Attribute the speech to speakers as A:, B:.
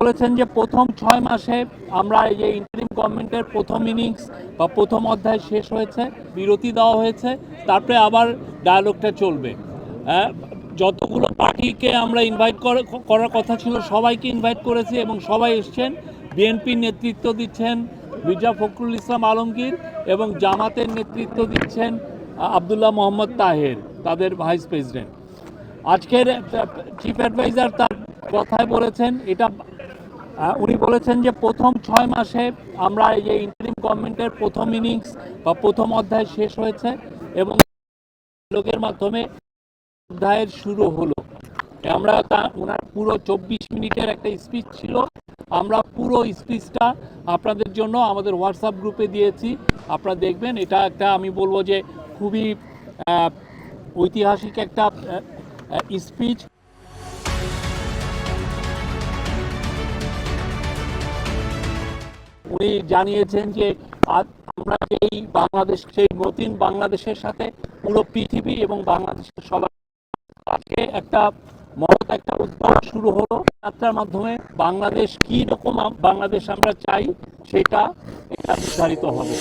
A: বলেছেন যে প্রথম 6 মাসে আমরা এই যে ইন্টারিম গভর্নমেন্টের প্রথম ইনিংস বা প্রথম অধ্যায় শেষ হয়েছে, বিরতি দেওয়া হয়েছে, তারপরে আবার ডায়ালগটা চলবে। যতগুলো পার্টিকে আমরা ইনভাইট করার কথা ছিল সবাইকে ইনভাইট করেছি এবং সবাই এসছেন। বিএনপির নেতৃত্ব দিচ্ছেন মির্জা ফখরুল ইসলাম আলমগীর এবং জামাতের নেতৃত্ব দিচ্ছেন আবদুল্লাহ মোহাম্মদ তাহের, তাদের ভাইস প্রেসিডেন্ট। আজকের চিফ অ্যাডভাইজার তার কথায় বলেছেন উনি বলেছেন যে প্রথম 6 মাসে আমরা এই যে ইন্টারিম গভর্নমেন্টের প্রথম ইনিংস বা প্রথম অধ্যায় শেষ হয়েছে এবং লোকের মাধ্যমে অধ্যায়ের শুরু হলো। আমরা ওনার পুরো 24 মিনিটের একটা স্পিচ ছিল, আমরা পুরো স্পিচটা আপনাদের জন্য আমাদের হোয়াটসঅ্যাপ গ্রুপে দিয়েছি, আপনারা দেখবেন। এটা একটা আমি বলবো যে খুবই ঐতিহাসিক একটা স্পিচ। উনি জানিয়েছেন যে আমরা এই বাংলাদেশ, সেই নতুন বাংলাদেশের সাথে পুরো পৃথিবী এবং বাংলাদেশের সবাই আজকে একটা মহৎ একটা উদ্যোগ শুরু হলো। যাত্রার মাধ্যমে বাংলাদেশ কি রকম বাংলাদেশ আমরা চাই সেটা এটা নির্ধারিত হবে।